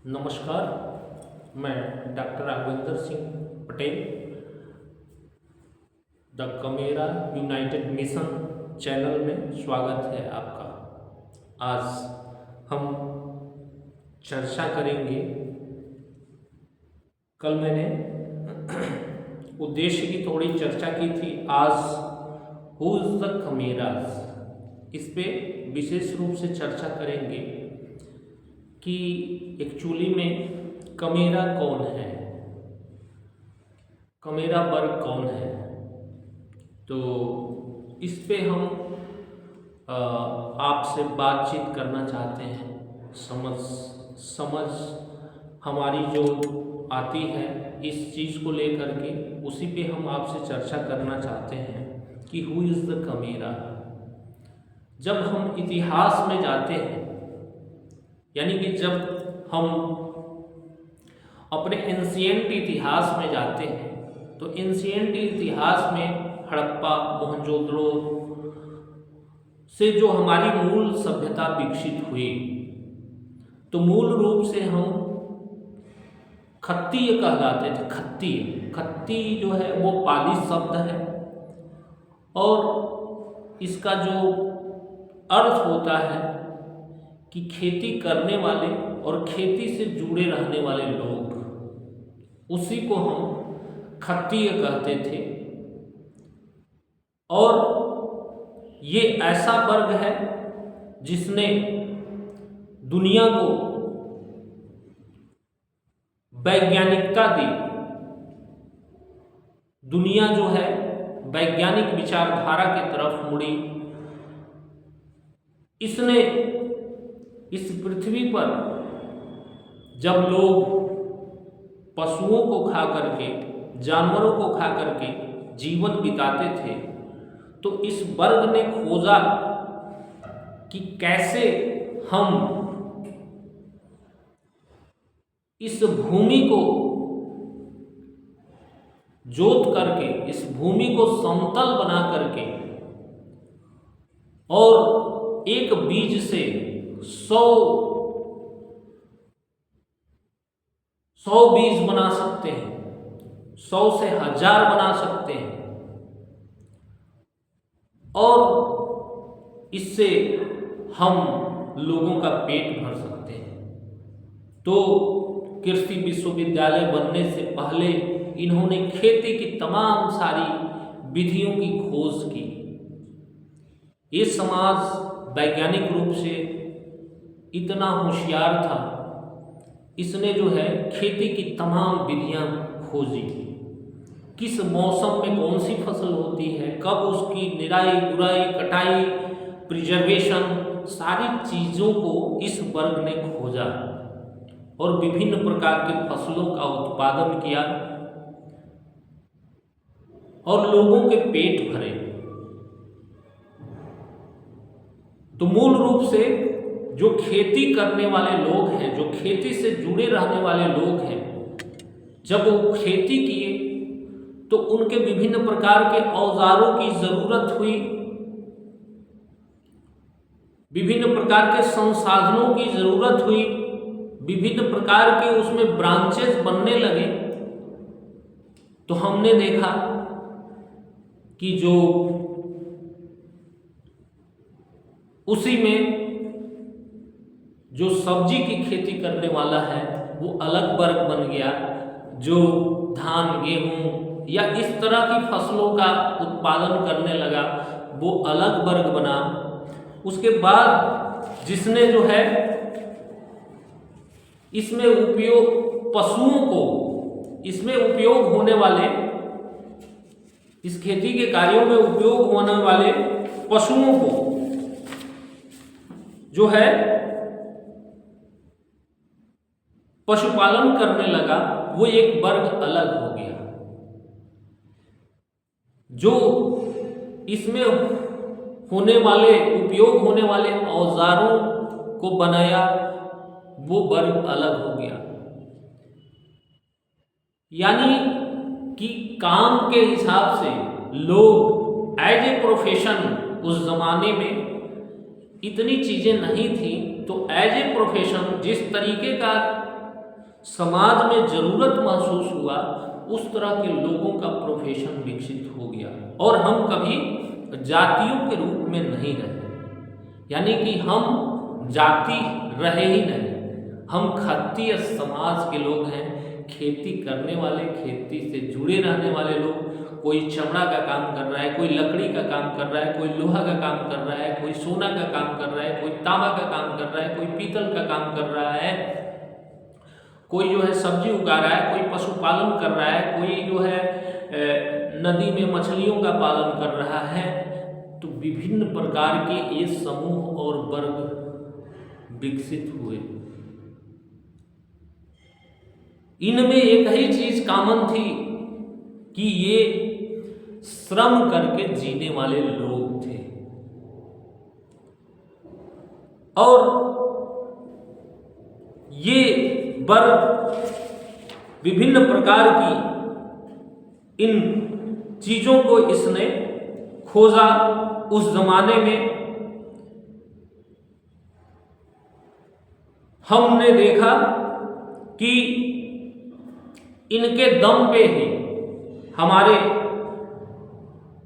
नमस्कार। मैं doctor Raghavendra Singh Patel the camera United mission channel में स्वागत है आपका। आज हम चर्चा करेंगे। कल मैंने उद्देश्य की थोड़ी चर्चा की थी। आज हु इज द कमेराज, इस पे विशेष रूप से चर्चा करेंगे कि एक्चुअली में कमेरा कौन है, कमेरा वर्ग कौन है। तो इस पे हम आपसे बातचीत करना चाहते हैं। समझ हमारी जो आती है इस चीज़ को लेकर के, उसी पे हम आपसे चर्चा करना चाहते हैं कि हु इज़ द कमेरा। जब हम इतिहास में जाते हैं, यानी कि जब हम अपने एंशिएंट इतिहास में जाते हैं, तो एंशिएंट इतिहास में हड़प्पा मोहनजोदड़ो से जो हमारी मूल सभ्यता विकसित हुई, तो मूल रूप से हम खत्तीय कहलाते थे। खत्ती जो है वो पाली शब्द है और इसका जो अर्थ होता है कि खेती करने वाले और खेती से जुड़े रहने वाले लोग, उसी को हम खत्तीय कहते थे। और ये ऐसा वर्ग है जिसने दुनिया को वैज्ञानिकता दी। दुनिया जो है वैज्ञानिक विचारधारा की तरफ मुड़ी। इसने इस पृथ्वी पर जब लोग पशुओं को खा करके, जानवरों को खा करके जीवन बिताते थे, तो इस वर्ग ने खोजा कि कैसे हम इस भूमि को जोत करके, इस भूमि को समतल बना करके और एक बीज से 100 बीज बना सकते हैं, 100 से 1000 बना सकते हैं, और इससे हम लोगों का पेट भर सकते हैं। तो कृषि विश्वविद्यालय बनने से पहले इन्होंने खेती की तमाम सारी विधियों की खोज की। ये समाज वैज्ञानिक रूप से इतना होशियार था, इसने जो है खेती की तमाम विधियां खोजी। किस मौसम में कौन सी फसल होती है, कब उसकी निराई गुड़ाई कटाई प्रिजर्वेशन, सारी चीज़ों को इस वर्ग ने खोजा और विभिन्न प्रकार के फसलों का उत्पादन किया और लोगों के पेट भरे। तो मूल रूप से जो खेती करने वाले लोग हैं, जो खेती से जुड़े रहने वाले लोग हैं, जब वो खेती किए तो उनके विभिन्न प्रकार के औजारों की जरूरत हुई, विभिन्न प्रकार के संसाधनों की जरूरत हुई, विभिन्न प्रकार के उसमें ब्रांचेस बनने लगे। तो हमने देखा कि जो उसी में जो सब्जी की खेती करने वाला है वो अलग वर्ग बन गया, जो धान गेहूं या इस तरह की फसलों का उत्पादन करने लगा वो अलग वर्ग बना। उसके बाद जिसने जो है इसमें उपयोग पशुओं को, इसमें उपयोग होने वाले, इस खेती के कार्यों में उपयोग होने वाले पशुओं को जो है पशुपालन करने लगा, वो एक वर्ग अलग हो गया। जो इसमें होने वाले, उपयोग होने वाले औजारों को बनाया, वो वर्ग अलग हो गया। यानी कि काम के हिसाब से लोग एज ए प्रोफेशन, उस जमाने में इतनी चीज़ें नहीं थी, तो एज ए प्रोफेशन जिस तरीके का समाज में जरूरत महसूस हुआ, उस तरह के लोगों का प्रोफेशन विकसित हो गया और हम कभी जातियों के रूप में नहीं रहे। यानी कि हम जाति रहे ही नहीं, हम खत्तीय समाज के लोग हैं, खेती करने वाले, खेती से जुड़े रहने वाले लोग। कोई चमड़ा का काम कर रहा है, कोई लकड़ी का काम कर रहा है, कोई लोहा का काम कर रहा है, कोई सोना का काम कर रहा है, कोई तांबा का काम कर रहा है, कोई पीतल का काम कर रहा है, कोई जो है सब्जी उगा रहा है, कोई पशुपालन कर रहा है, कोई जो है नदी में मछलियों का पालन कर रहा है। तो विभिन्न प्रकार के ये समूह और वर्ग विकसित हुए। इनमें एक ही चीज कॉमन थी कि ये श्रम करके जीने वाले लोग थे और ये वर्ग विभिन्न प्रकार की इन चीजों को इसने खोजा। उस जमाने में हमने देखा कि इनके दम पे ही हमारे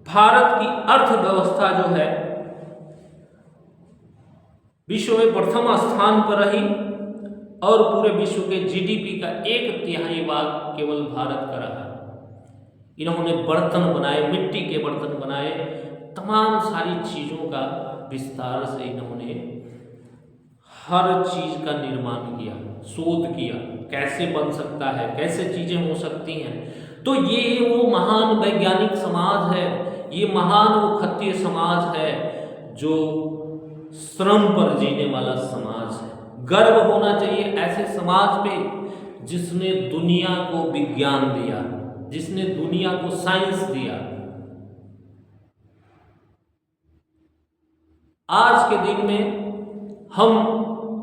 भारत की अर्थव्यवस्था जो है विश्व में प्रथम स्थान पर रही और पूरे विश्व के जीडीपी का 1/3 भाग केवल भारत का रहा। इन्होंने बर्तन बनाए, मिट्टी के बर्तन बनाए, तमाम सारी चीज़ों का विस्तार से इन्होंने हर चीज़ का निर्माण किया, शोध किया, कैसे बन सकता है, कैसे चीज़ें हो सकती हैं। तो ये वो महान वैज्ञानिक समाज है, ये महान वो खत्तीय समाज है जो श्रम पर जीने वाला समाज है। गर्व होना चाहिए ऐसे समाज पे जिसने दुनिया को विज्ञान दिया, जिसने दुनिया को साइंस दिया। आज के दिन में हम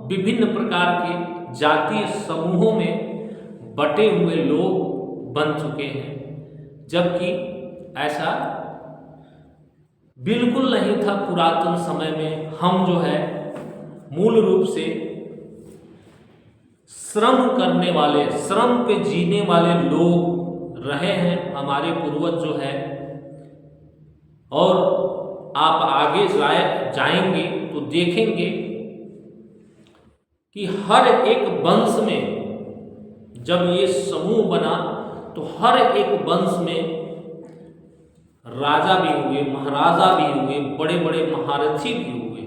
विभिन्न प्रकार के जातीय समूहों में बटे हुए लोग बन चुके हैं, जबकि ऐसा बिल्कुल नहीं था पुरातन समय में। हम जो है मूल रूप से श्रम करने वाले, श्रम पे जीने वाले लोग रहे हैं, हमारे पूर्वज जो है। और आप आगे जाएंगे तो देखेंगे कि हर एक वंश में जब ये समूह बना तो हर एक वंश में राजा भी हुए, महाराजा भी हुए, बड़े बड़े महारथी भी हुए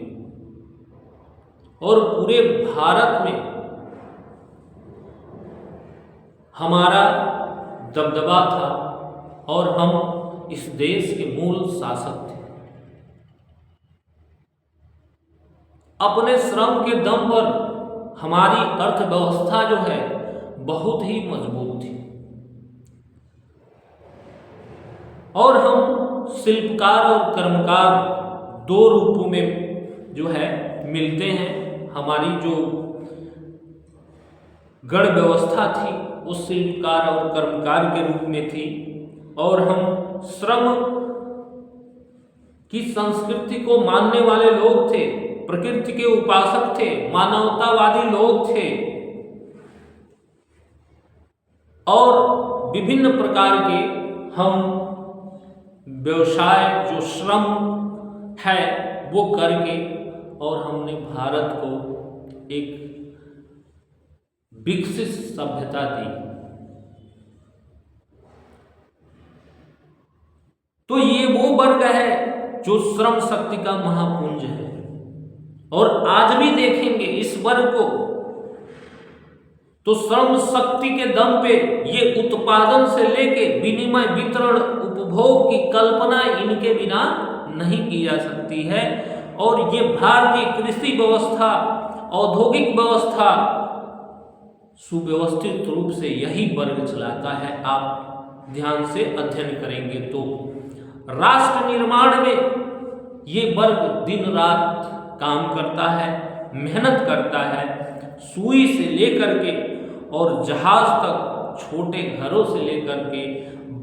और पूरे भारत में हमारा दबदबा था और हम इस देश के मूल शासक थे। अपने श्रम के दम पर हमारी अर्थव्यवस्था जो है बहुत ही मजबूत थी और हम शिल्पकार और कर्मकार दो रूपों में जो है मिलते हैं। हमारी जो गढ़ व्यवस्था थी वो शिल्पकार और कर्मकार के रूप में थी और हम श्रम की संस्कृति को मानने वाले लोग थे, प्रकृति के उपासक थे, मानवतावादी लोग थे और विभिन्न प्रकार के हम व्यवसाय जो श्रम है वो करके और हमने भारत को एक विकसित सभ्यता दी। तो ये वो वर्ग है जो श्रम शक्ति का महापुंज है और आज भी देखेंगे इस वर्ग को तो श्रम शक्ति के दम पे ये उत्पादन से लेके विनिमय, वितरण, उपभोग की कल्पना इनके बिना नहीं की जा सकती है। और ये भारतीय कृषि व्यवस्था, औद्योगिक व्यवस्था सुव्यवस्थित रूप से यही वर्ग चलाता है। आप ध्यान से अध्ययन करेंगे तो राष्ट्र निर्माण में ये वर्ग दिन रात काम करता है, मेहनत करता है, सुई से लेकर के और जहाज तक, छोटे घरों से लेकर के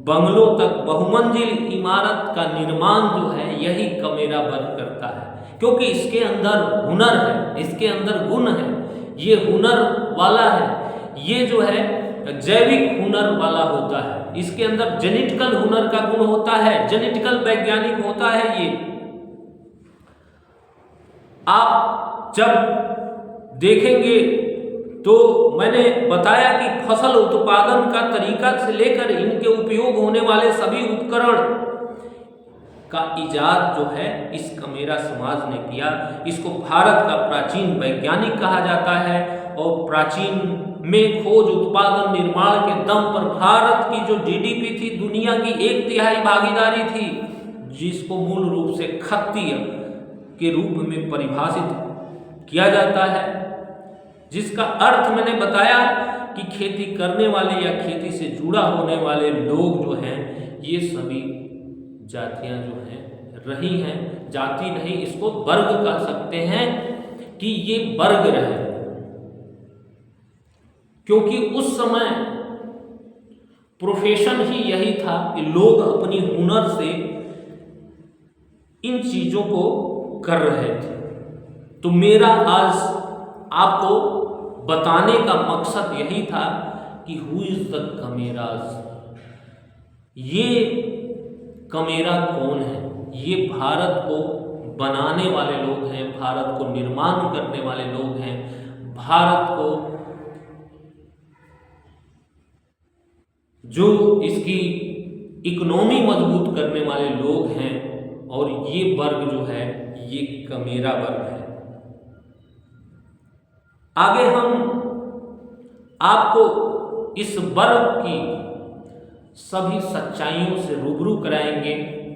बंगलों तक, बहुमंजिल इमारत का निर्माण जो है यही कमेरा वर्ग करता है, क्योंकि इसके अंदर हुनर है, इसके अंदर गुण है, ये हुनर वाला है, ये जो है जैविक हुनर वाला होता है, इसके अंदर जेनेटिकल हुनर का गुण होता है, जेनेटिकल वैज्ञानिक होता है। ये आप जब देखेंगे तो मैंने बताया कि फसल उत्पादन का तरीका से लेकर इनके उपयोग होने वाले सभी उपकरण का इजाद जो है इस कमेरा समाज ने किया। इसको भारत का प्राचीन वैज्ञानिक कहा जाता है और प्राचीन में खोज उत्पादन निर्माण के दम पर भारत की जो जीडीपी थी दुनिया की 1/3 भागीदारी थी, जिसको मूल रूप से खत्तीय के रूप में परिभाषित किया जाता है, जिसका अर्थ मैंने बताया कि खेती करने वाले या खेती से जुड़ा होने वाले लोग जो हैं ये सभी जातियां जो हैं रही हैं। जाति नहीं, इसको वर्ग कह सकते हैं कि ये वर्ग रहे, क्योंकि उस समय प्रोफेशन ही यही था कि लोग अपनी हुनर से इन चीजों को कर रहे थे। तो मेरा आज आपको बताने का मकसद यही था कि हु इज द कमेराज, ये कमेरा कौन है। ये भारत को बनाने वाले लोग हैं, भारत को निर्माण करने वाले लोग हैं, भारत को जो इसकी इकोनॉमी मजबूत करने वाले लोग हैं। और ये वर्ग जो है ये कमेरा वर्ग है। आगे हम आपको इस वर्ग की सभी सच्चाइयों से रूबरू कराएंगे।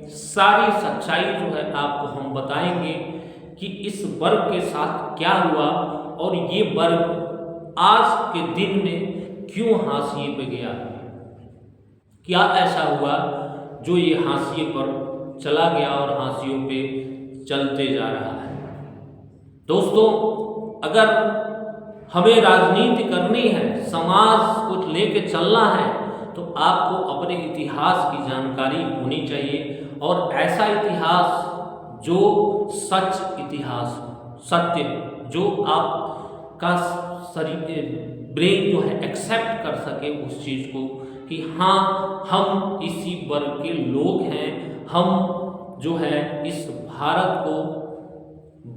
सारी सच्चाई जो है आपको हम बताएंगे कि इस वर्ग के साथ क्या हुआ और ये वर्ग आज के दिन में क्यों हाशिए पे गया, क्या ऐसा हुआ जो ये हाशिए पर चला गया और हाशियों पे चलते जा रहा है। दोस्तों, अगर हमें राजनीति करनी है, समाज को लेके चलना है, तो आपको अपने इतिहास की जानकारी होनी चाहिए और ऐसा इतिहास जो सच इतिहास, सत्य जो आपका ब्रेन जो है एक्सेप्ट कर सके उस चीज़ को कि हाँ हम इसी वर्ग के लोग हैं, हम जो है इस भारत को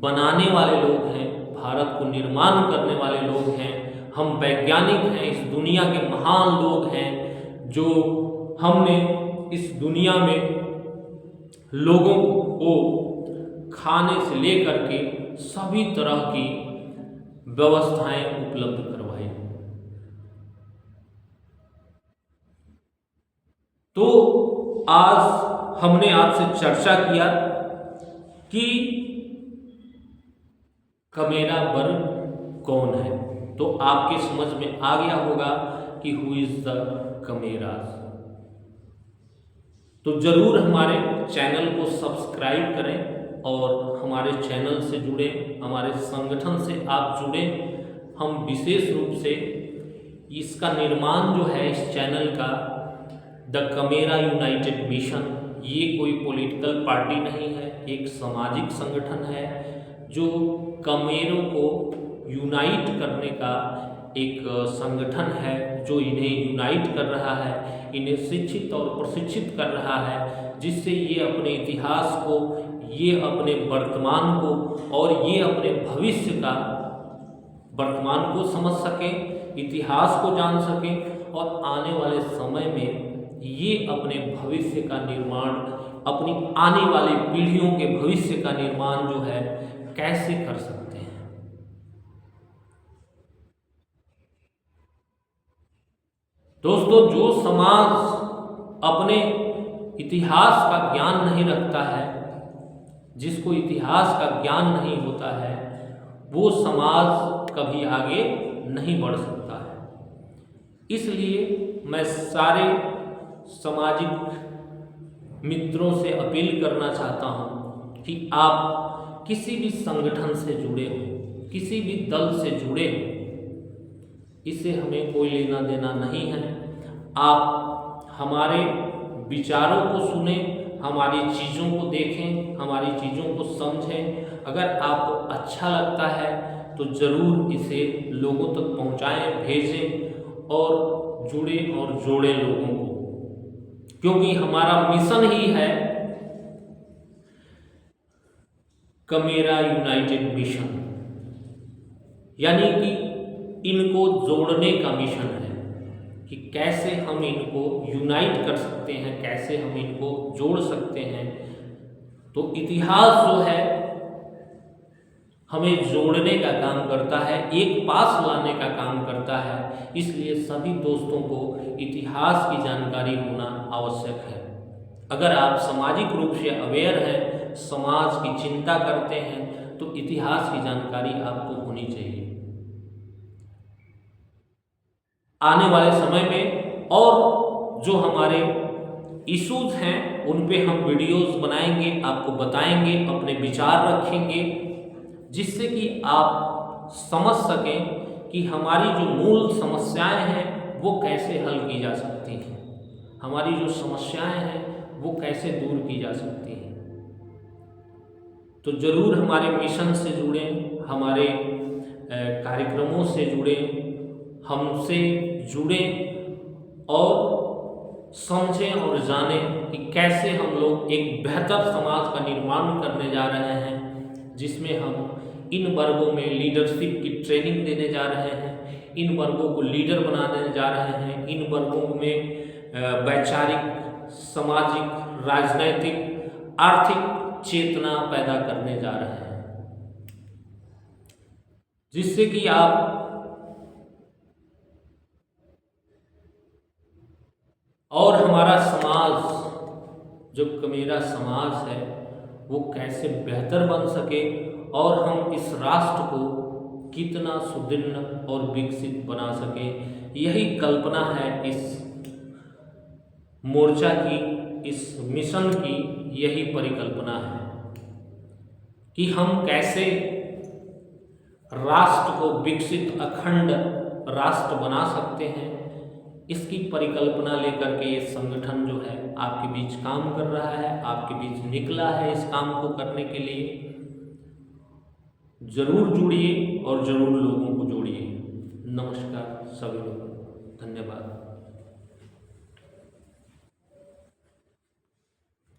बनाने वाले लोग हैं, भारत को निर्माण करने वाले लोग हैं, हम वैज्ञानिक हैं, इस दुनिया के महान लोग हैं, जो हमने इस दुनिया में लोगों को खाने से लेकर के सभी तरह की व्यवस्थाएं उपलब्ध करवाई। तो आज हमने आपसे चर्चा किया कि कमेरा वर्ग कौन है, तो आपके समझ में आ गया होगा कि हु इज द कमेराज। तो जरूर हमारे चैनल को सब्सक्राइब करें और हमारे चैनल से जुड़े, हमारे संगठन से आप जुड़े। हम विशेष रूप से इसका निर्माण जो है इस चैनल का द कमेरा यूनाइटेड मिशन, ये कोई पॉलिटिकल पार्टी नहीं है, एक सामाजिक संगठन है जो कमेरों को यूनाइट करने का एक संगठन है, जो इन्हें यूनाइट कर रहा है, इन्हें शिक्षित और प्रशिक्षित कर रहा है, जिससे ये अपने इतिहास को, ये अपने वर्तमान को और ये अपने भविष्य का, वर्तमान को समझ सकें, इतिहास को जान सकें और आने वाले समय में ये अपने भविष्य का निर्माण, अपनी आने वाली पीढ़ियों के भविष्य का निर्माण जो है कैसे कर सकते हैं। दोस्तों, जो समाज अपने इतिहास का ज्ञान नहीं रखता है, जिसको इतिहास का ज्ञान नहीं होता है, वो समाज कभी आगे नहीं बढ़ सकता है। इसलिए मैं सारे सामाजिक मित्रों से अपील करना चाहता हूँ कि आप किसी भी संगठन से जुड़े हो, किसी भी दल से जुड़े हो, इससे हमें कोई लेना देना नहीं है। आप हमारे विचारों को सुने, हमारी चीज़ों को देखें, हमारी चीज़ों को समझें। अगर आपको अच्छा लगता है तो ज़रूर इसे लोगों तक पहुँचाएं, भेजें और जुड़े और जोड़े लोगों को, क्योंकि हमारा मिशन ही है कमेरा यूनाइटेड मिशन, यानी कि इनको जोड़ने का मिशन है कि कैसे हम इनको यूनाइट कर सकते हैं, कैसे हम इनको जोड़ सकते हैं। तो इतिहास जो है हमें जोड़ने का काम करता है, एक पास लाने का काम करता है। इसलिए सभी दोस्तों को इतिहास की जानकारी होना आवश्यक है। अगर आप सामाजिक रूप से अवेयर हैं, समाज की चिंता करते हैं, तो इतिहास की जानकारी आपको होनी चाहिए। आने वाले समय में और जो हमारे इश्यूज हैं उन पे हम वीडियोस बनाएंगे, आपको बताएंगे, अपने विचार रखेंगे, जिससे कि आप समझ सकें कि हमारी जो मूल समस्याएं हैं वो कैसे हल की जा सकती हैं, हमारी जो समस्याएं हैं वो कैसे दूर की जा सकती हैं। तो ज़रूर हमारे मिशन से जुड़ें, हमारे कार्यक्रमों से जुड़ें, हमसे जुड़ें और समझें और जानें कि कैसे हम लोग एक बेहतर समाज का निर्माण करने जा रहे हैं, जिसमें हम इन वर्गों में लीडरशिप की ट्रेनिंग देने जा रहे हैं, इन वर्गों को लीडर बनाने जा रहे हैं, इन वर्गों में वैचारिक, सामाजिक, राजनैतिक, आर्थिक चेतना पैदा करने जा रहे हैं, जिससे कि आप और हमारा समाज, जो कमेरा समाज है, वो कैसे बेहतर बन सके और हम इस राष्ट्र को कितना सुदृढ़ और विकसित बना सके। यही कल्पना है इस मोर्चा की, इस मिशन की, यही परिकल्पना है कि हम कैसे राष्ट्र को विकसित अखंड राष्ट्र बना सकते हैं। इसकी परिकल्पना लेकर के ये संगठन जो है आपके बीच काम कर रहा है, आपके बीच निकला है इस काम को करने के लिए। जरूर जुड़िए और जरूर लोगों को जोड़िए। नमस्कार सभी लोगों को, धन्यवाद।